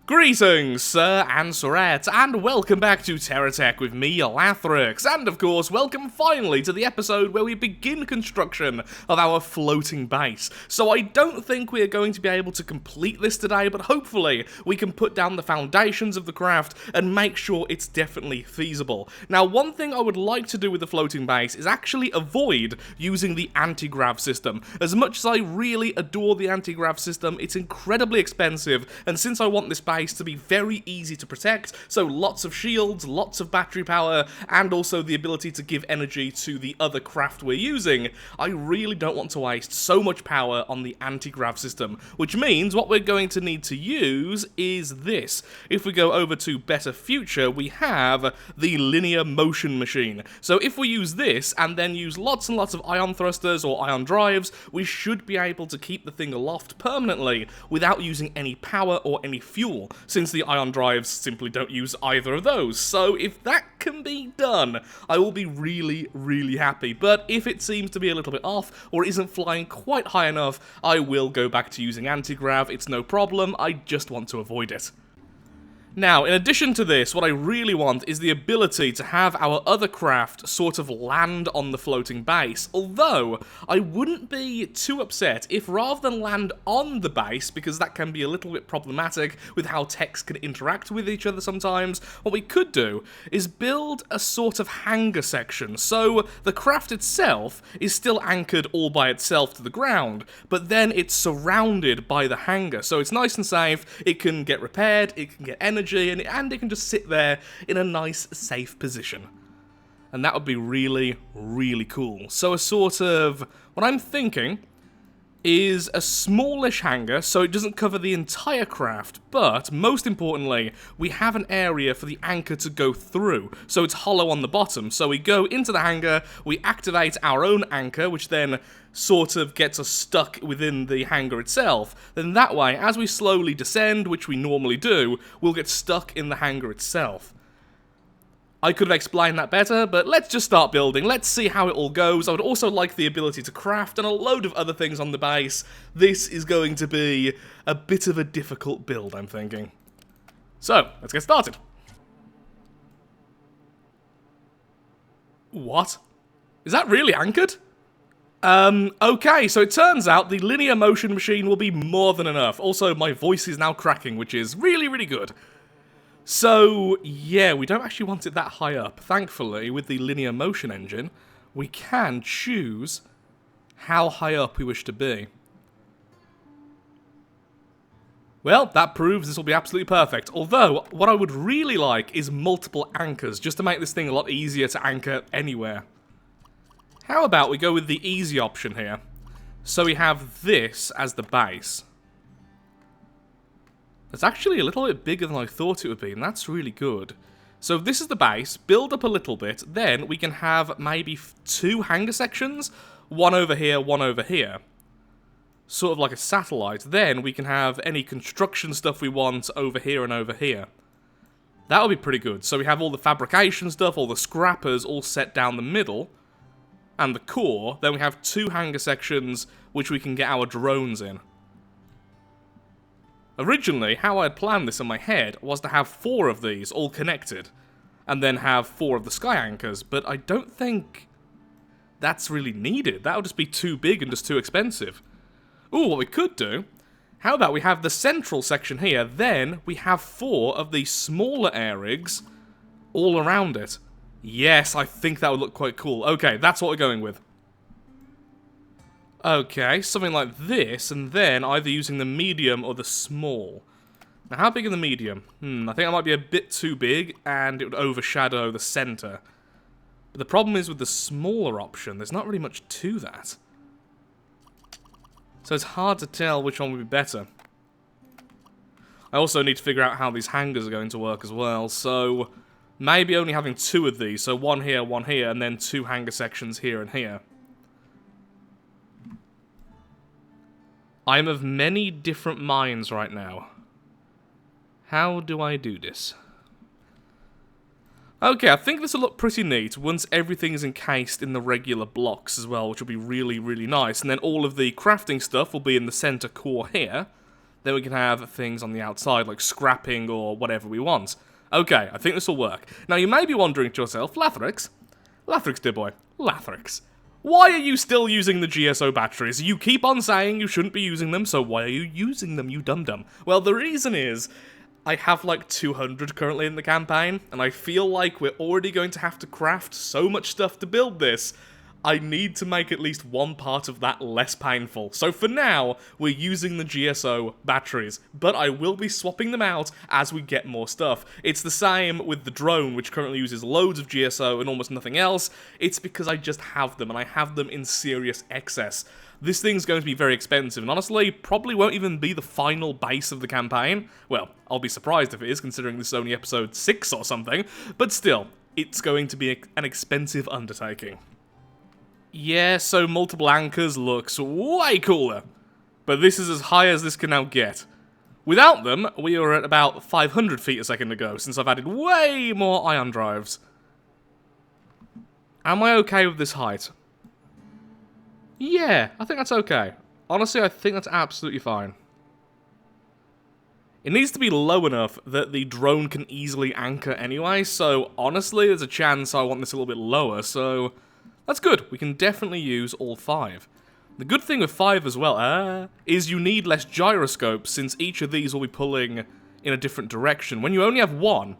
Greetings, Sir and Sirette, and welcome back to Terratech with me, Lathrix, and of course, welcome finally to the episode where we begin construction of our floating base. So I don't think we are going to be able to complete this today, but hopefully we can put down the foundations of the craft and make sure it's definitely feasible. Now, one thing I would like to do with the floating base is actually avoid using the anti-grav system. As much as I really adore the anti-grav system, it's incredibly expensive, and since I want this base to be very easy to protect, so lots of shields, lots of battery power, and also the ability to give energy to the other craft we're using, I really don't want to waste so much power on the anti-grav system, which means what we're going to need to use is this. If we go over to Better Future, we have the linear motion machine. So if we use this, and then use lots and lots of ion thrusters or ion drives, we should be able to keep the thing aloft permanently without using any power or any fuel, since the ion drives simply don't use either of those. So if that can be done, I will be really, really happy. But if it seems to be a little bit off, or isn't flying quite high enough, I will go back to using anti-grav. It's no problem, I just want to avoid it. Now, in addition to this, what I really want is the ability to have our other craft sort of land on the floating base, although I wouldn't be too upset if rather than land on the base, because that can be a little bit problematic with how techs can interact with each other sometimes, what we could do is build a sort of hangar section, so the craft itself is still anchored all by itself to the ground, but then it's surrounded by the hangar, so it's nice and safe, it can get repaired, it can get energy, and it can just sit there in a nice, safe position. And that would be really, really cool. So a sort of, what I'm thinking is a smallish hangar, so it doesn't cover the entire craft, but most importantly, we have an area for the anchor to go through, so it's hollow on the bottom. So we go into the hangar, we activate our own anchor, which then sort of gets us stuck within the hangar itself. Then that way, as we slowly descend, which we normally do, we'll get stuck in the hangar itself. I could have explained that better, but let's just start building. Let's see how it all goes. I would also like the ability to craft and a load of other things on the base. This is going to be a bit of a difficult build, I'm thinking. So, let's get started. What? Is that really anchored? Okay, so it turns out the linear motion machine will be more than enough. Also, my voice is now cracking, which is really, really good. So, yeah, we don't actually want it that high up. Thankfully, with the linear motion engine, we can choose how high up we wish to be. Well, that proves this will be absolutely perfect. Although, what I would really like is multiple anchors, just to make this thing a lot easier to anchor anywhere. How about we go with the easy option here? So we have this as the base. It's actually a little bit bigger than I thought it would be, and that's really good. So if this is the base, build up a little bit, then we can have maybe two hangar sections, one over here, one over here. Sort of like a satellite. Then we can have any construction stuff we want over here and over here. That would be pretty good. So we have all the fabrication stuff, all the scrappers all set down the middle, and the core. Then we have two hangar sections which we can get our drones in. Originally, how I had planned this in my head was to have 4 of these all connected, and then have 4 of the sky anchors, but I don't think that's really needed. That would just be too big and just too expensive. Ooh, what we could do, how about we have the central section here, then we have 4 of these smaller air rigs all around it. Yes, I think that would look quite cool. Okay, that's what we're going with. Okay, something like this, and then either using the medium or the small. Now, how big are the medium? I think that might be a bit too big, and it would overshadow the center. But the problem is with the smaller option, there's not really much to that. So it's hard to tell which one would be better. I also need to figure out how these hangars are going to work as well, so maybe only having 2 of these, so one here, and then 2 hangar sections here and here. I'm of many different minds right now. How do I do this? Okay, I think this will look pretty neat once everything is encased in the regular blocks as well, which will be really, really nice. And then all of the crafting stuff will be in the center core here. then we can have things on the outside, like scrapping or whatever we want. Okay, I think this will work. Now, you may be wondering to yourself, Lathrix, dear boy, Lathrix, why are you still using the GSO batteries? You keep on saying you shouldn't be using them, so why are you using them, you dum-dum? Well, the reason is, I have like 200 currently in the campaign, and I feel like we're already going to have to craft so much stuff to build this. I need to make at least one part of that less painful. So for now, we're using the GSO batteries, but I will be swapping them out as we get more stuff. It's the same with the drone, which currently uses loads of GSO and almost nothing else. It's because I just have them, and I have them in serious excess. This thing's going to be very expensive, and honestly, probably won't even be the final base of the campaign. Well, I'll be surprised if it is, considering this is only episode 6 or something, but still, it's going to be an expensive undertaking. Yeah, so multiple anchors looks way cooler, but this is as high as this can now get. Without them, we are at about 500 feet a second ago, since I've added way more ion drives. Am I okay with this height? Yeah, I think that's okay. Honestly, I think that's absolutely fine. It needs to be low enough that the drone can easily anchor anyway, so honestly, there's a chance I want this a little bit lower, so that's good. We can definitely use all 5. The good thing with 5 as well, is you need less gyroscopes, since each of these will be pulling in a different direction. When you only have one,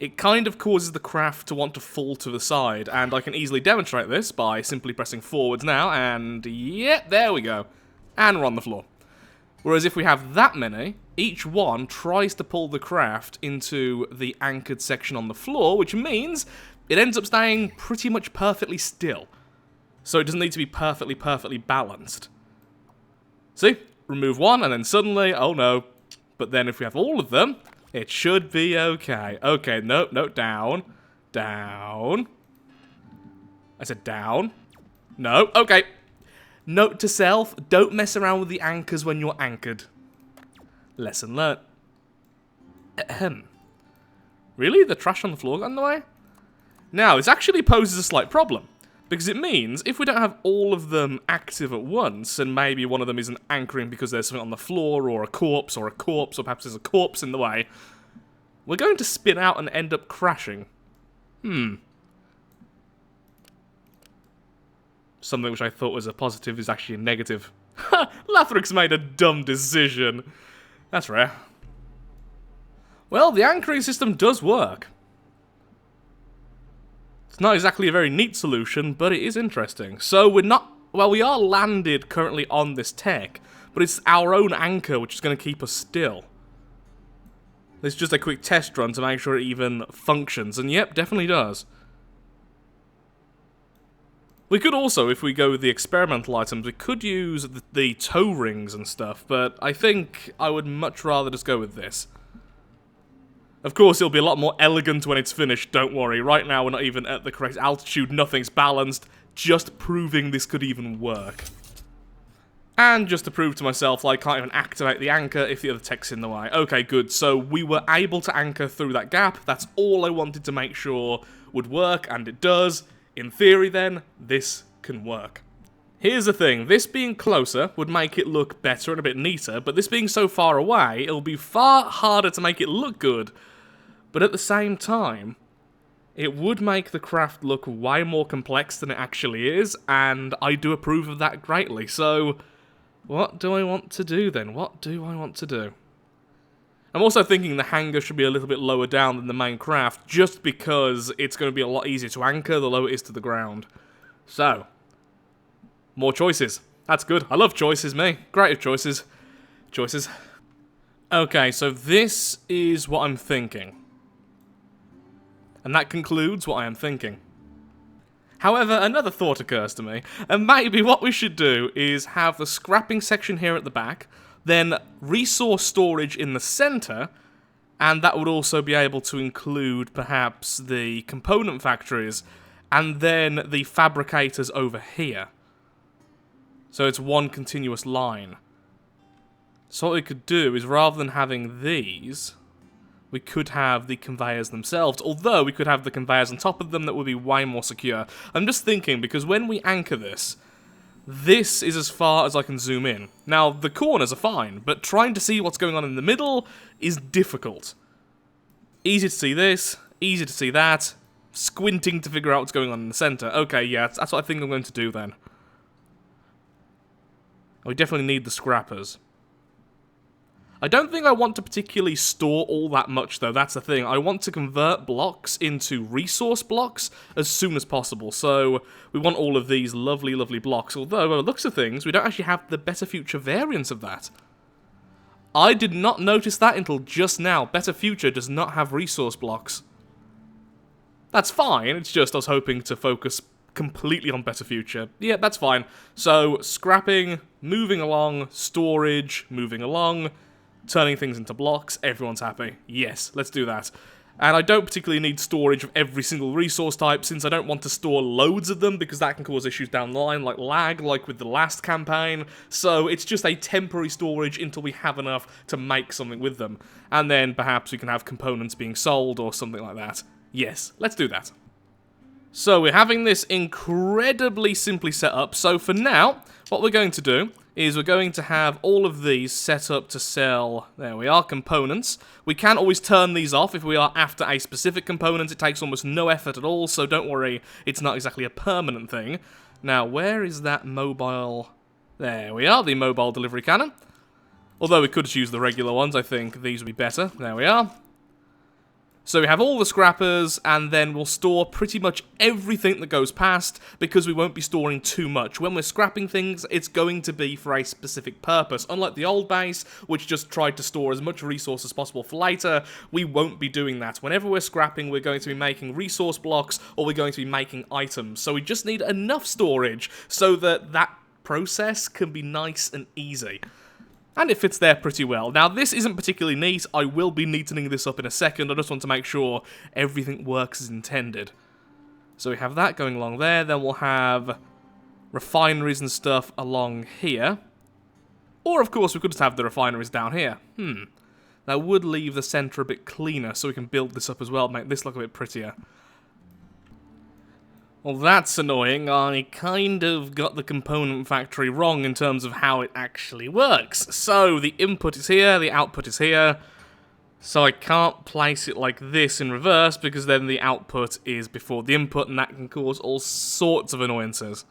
it kind of causes the craft to want to fall to the side, and I can easily demonstrate this by simply pressing forwards now, and yeah, there we go. And we're on the floor. Whereas if we have that many, each one tries to pull the craft into the anchored section on the floor, which means it ends up staying pretty much perfectly still. So it doesn't need to be perfectly balanced. See? Remove one, and then suddenly, oh no. But then if we have all of them, it should be okay. Okay, no, down. Down. I said down. No, okay. Note to self, don't mess around with the anchors when you're anchored. Lesson learnt. Ahem. Really? The trash on the floor got in the way? Now, this actually poses a slight problem, because it means if we don't have all of them active at once, and maybe one of them isn't anchoring because there's something on the floor, or a corpse, or perhaps there's a corpse in the way, we're going to spin out and end up crashing. Something which I thought was a positive is actually a negative. Ha! Lathrix made a dumb decision. That's rare. Well, the anchoring system does work. It's not exactly a very neat solution, but it is interesting. So we're not... Well, we are landed currently on this tech, but it's our own anchor which is going to keep us still. This is just a quick test run to make sure it even functions, and yep, definitely does. We could also, if we go with the experimental items, we could use the toe rings and stuff, but I think I would much rather just go with this. Of course, it'll be a lot more elegant when it's finished, don't worry. Right now, we're not even at the correct altitude, nothing's balanced, just proving this could even work. And just to prove to myself, I can't even activate the anchor if the other tech's in the way. Okay, good, so we were able to anchor through that gap, that's all I wanted to make sure would work, and it does. In theory, then, this can work. Here's the thing, this being closer would make it look better and a bit neater, but this being so far away, it'll be far harder to make it look good. But at the same time, it would make the craft look way more complex than it actually is, and I do approve of that greatly. So, what do I want to do then? What do I want to do? I'm also thinking the hangar should be a little bit lower down than the main craft, just because it's going to be a lot easier to anchor the lower it is to the ground. So, more choices. That's good. I love choices, me. Great choices. Choices. Okay, so this is what I'm thinking. And that concludes what I am thinking. However, another thought occurs to me, and maybe what we should do is have the scrapping section here at the back, then resource storage in the center, and that would also be able to include perhaps the component factories, and then the fabricators over here. So it's one continuous line. So what we could do is, rather than having these, we could have the conveyors themselves, although we could have the conveyors on top of them that would be way more secure. I'm just thinking, because when we anchor this, This is as far as I can zoom in. Now, the corners are fine, but trying to see what's going on in the middle is difficult. Easy to see this, easy to see that, squinting to figure out what's going on in the center. Okay, yeah, that's what I think I'm going to do then. We definitely need the scrappers. I don't think I want to particularly store all that much, though. That's the thing. I want to convert blocks into resource blocks as soon as possible. So we want all of these lovely, lovely blocks. Although, by the looks of things, we don't actually have the Better Future variants of that. I did not notice that until just now. Better Future does not have resource blocks. That's fine. It's just I was hoping to focus completely on Better Future. Yeah, that's fine. So, scrapping, moving along, storage, moving along, turning things into blocks, everyone's happy. Yes, let's do that. And I don't particularly need storage of every single resource type, since I don't want to store loads of them, because that can cause issues down the line, like lag, like with the last campaign. So it's just a temporary storage until we have enough to make something with them. And then perhaps we can have components being sold or something like that. Yes, let's do that. So we're having this incredibly simply set up. So for now, what we're going to do is we're going to have all of these set up to sell, there we are, components. We can always turn these off if we are after a specific component. It takes almost no effort at all, so don't worry, it's not exactly a permanent thing. Now, where is that mobile? There we are, the mobile delivery cannon. Although we could just use the regular ones, I think these would be better. There we are. So we have all the scrappers, and then we'll store pretty much everything that goes past, because we won't be storing too much. When we're scrapping things, it's going to be for a specific purpose. Unlike the old base, which just tried to store as much resource as possible for later, we won't be doing that. Whenever we're scrapping, we're going to be making resource blocks, or we're going to be making items. So we just need enough storage so that that process can be nice and easy. And it fits there pretty well. Now, this isn't particularly neat. I will be neatening this up in a second. I just want to make sure everything works as intended. So we have that going along there. Then we'll have refineries and stuff along here. Or, of course, we could just have the refineries down here. That would leave the center a bit cleaner, so we can build this up as well, make this look a bit prettier. Well, that's annoying. I kind of got the component factory wrong in terms of how it actually works. So, the input is here, the output is here. So I can't place it like this in reverse, because then the output is before the input, and that can cause all sorts of annoyances.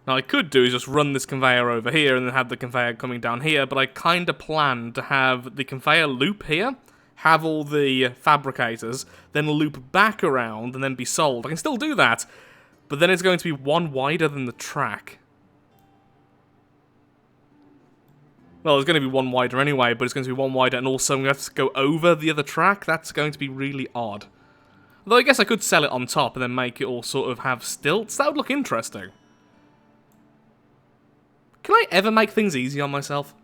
Now, I could do is just run this conveyor over here, and then have the conveyor coming down here, but I kind of planned to have the conveyor loop here, have all the fabricators, then loop back around, and then be sold. I can still do that, but then it's going to be one wider than the track. Well, it's going to be one wider anyway, but it's going to be one wider, and also I'm going to have to go over the other track. That's going to be really odd. Although I guess I could sell it on top, and then make it all sort of have stilts. That would look interesting. Can I ever make things easy on myself?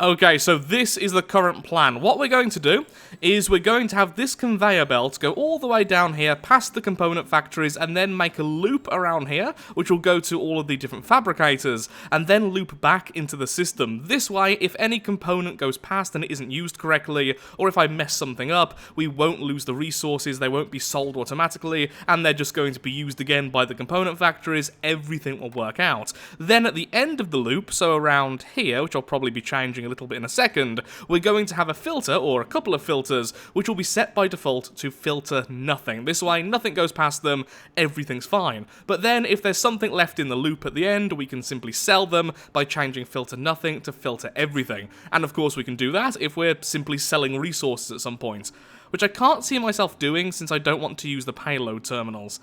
Okay, so this is the current plan. What we're going to do is we're going to have this conveyor belt go all the way down here, past the component factories, and then make a loop around here, which will go to all of the different fabricators, and then loop back into the system. This way, if any component goes past and it isn't used correctly, or if I mess something up, we won't lose the resources, they won't be sold automatically, and they're just going to be used again by the component factories. Everything will work out. Then at the end of the loop, so around here, which I'll probably be changing a little bit in a second, we're going to have a filter, or a couple of filters, which will be set by default to filter nothing. This way, nothing goes past them, everything's fine. But then, if there's something left in the loop at the end, we can simply sell them by changing filter nothing to filter everything. And of course, we can do that if we're simply selling resources at some point, which I can't see myself doing since I don't want to use the payload terminals.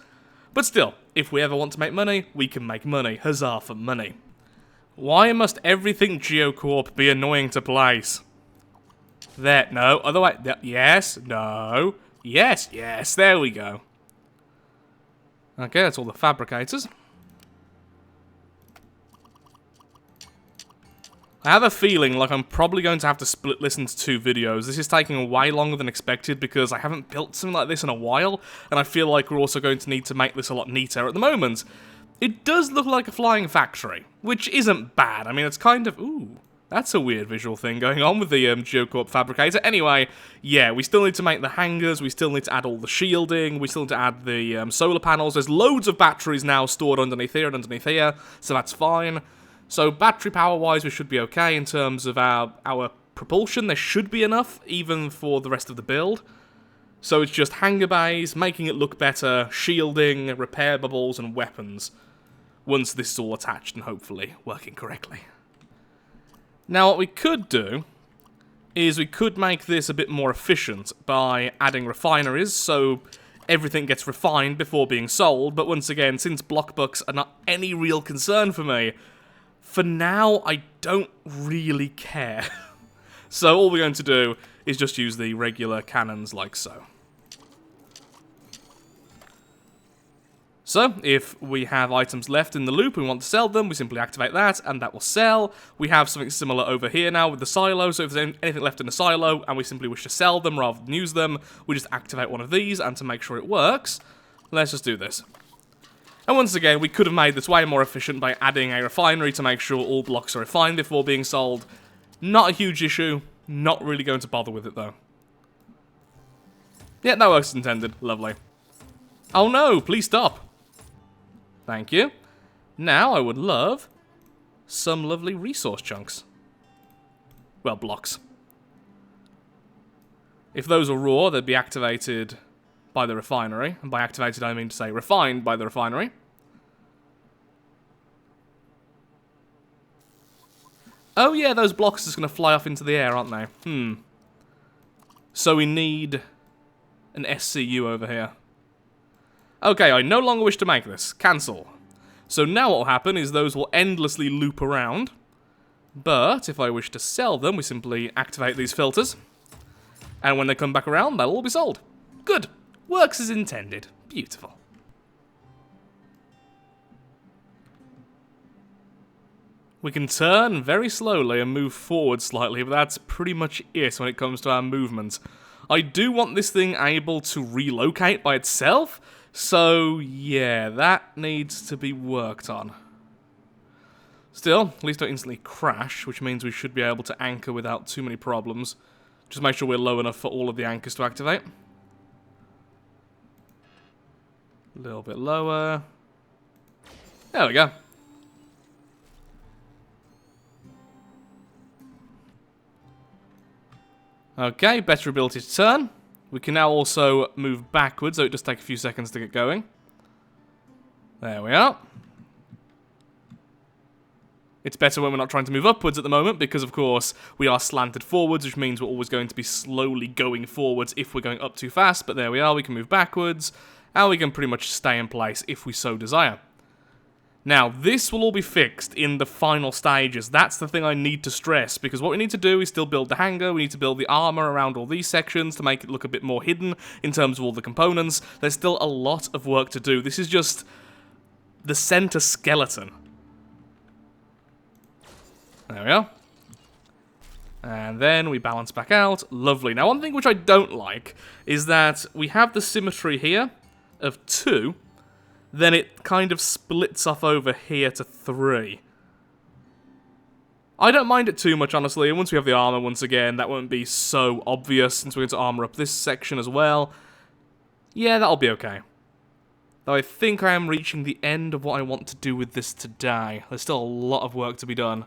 But still, if we ever want to make money, we can make money. Huzzah for money. Why must everything Geocorp be annoying to place? There, no, other way, yes, no, yes, yes, there we go. Okay, that's all the fabricators. I have a feeling like I'm probably going to have to split this into two videos. This is taking way longer than expected because I haven't built something like this in a while, and I feel like we're also going to need to make this a lot neater. At the moment, it does look like a flying factory, which isn't bad. I mean, it's kind of... Ooh. That's a weird visual thing going on with the Geocorp Fabricator. Anyway, yeah, we still need to make the hangars, we still need to add all the shielding, we still need to add the solar panels. There's loads of batteries now stored underneath here and underneath here, so that's fine. So battery power-wise, we should be okay in terms of our propulsion. There should be enough, even for the rest of the build. So it's just hangar bays, making it look better, shielding, repair bubbles, and weapons. Once this is all attached and hopefully working correctly. Now what we could do is we could make this a bit more efficient by adding refineries, so everything gets refined before being sold, but once again, since block bucks are not any real concern for me, for now I don't really care. So all we're going to do is just use the regular cannons like so. So, if we have items left in the loop, we want to sell them, we simply activate that, and that will sell. We have something similar over here now with the silo, so if there's anything left in the silo, and we simply wish to sell them rather than use them, we just activate one of these, and to make sure it works, let's just do this. And once again, we could have made this way more efficient by adding a refinery to make sure all blocks are refined before being sold. Not a huge issue, not really going to bother with it though. Yeah, that works as intended, lovely. Oh no, please stop. Thank you. Now I would love some lovely resource chunks. Well, blocks. If those are raw, they'd be activated by the refinery. And by activated, I mean to say refined by the refinery. Oh yeah, those blocks are just going to fly off into the air, aren't they? So we need an SCU over here. Okay, I no longer wish to make this. Cancel. So now what will happen is those will endlessly loop around. But if I wish to sell them, we simply activate these filters. And when they come back around, they'll all be sold. Good. Works as intended. Beautiful. We can turn very slowly and move forward slightly, but that's pretty much it when it comes to our movement. I do want this thing able to relocate by itself. So, yeah, that needs to be worked on. Still, at least don't instantly crash, which means we should be able to anchor without too many problems. Just make sure we're low enough for all of the anchors to activate. A little bit lower. There we go. Okay, better ability to turn. We can now also move backwards, so it does take a few seconds to get going. There we are. It's better when we're not trying to move upwards at the moment, because of course we are slanted forwards, which means we're always going to be slowly going forwards if we're going up too fast, but there we are, we can move backwards, and we can pretty much stay in place if we so desire. Now, this will all be fixed in the final stages. That's the thing I need to stress, because what we need to do is still build the hangar, we need to build the armor around all these sections to make it look a bit more hidden in terms of all the components. There's still a lot of work to do. This is just the center skeleton. There we are. And then we balance back out. Lovely. Now, one thing which I don't like is that we have the symmetry here of 2, then it kind of splits off over here to 3. I don't mind it too much, honestly, and once we have the armor once again, that won't be so obvious, since we're going to armor up this section as well. Yeah, that'll be okay. Though I think I am reaching the end of what I want to do with this today. There's still a lot of work to be done.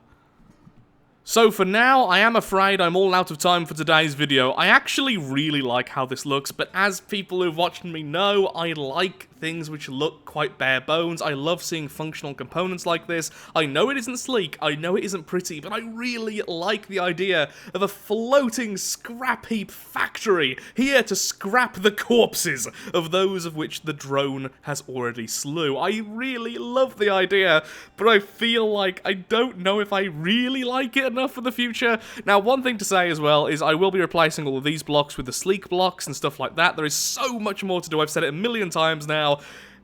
So for now, I am afraid I'm all out of time for today's video. I actually really like how this looks, but as people who've watched me know, I like things which look quite bare bones. I love seeing functional components like this. I know it isn't sleek, I know it isn't pretty, but I really like the idea of a floating scrap heap factory here to scrap the corpses of those of which the drone has already slew. I really love the idea, but I feel like I don't know if I really like it enough for the future. Now, one thing to say as well is I will be replacing all of these blocks with the sleek blocks and stuff like that. There is so much more to do. I've said it a million times now.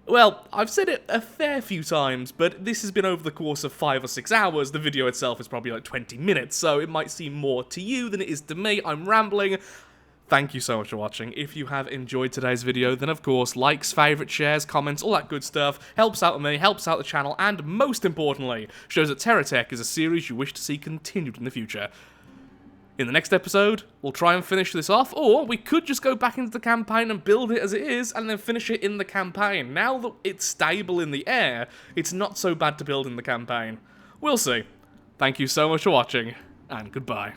Well, I've said it a fair few times, but this has been over the course of 5 or 6 hours. The video itself is probably like 20 minutes, so it might seem more to you than it is to me. I'm rambling. Thank you so much for watching. If you have enjoyed today's video, then of course, likes, favourites, shares, comments, all that good stuff helps out me, helps out the channel, and most importantly, shows that Terratech is a series you wish to see continued in the future. In the next episode, we'll try and finish this off, or we could just go back into the campaign and build it as it is, and then finish it in the campaign. Now that it's stable in the air, it's not so bad to build in the campaign. We'll see. Thank you so much for watching, and goodbye.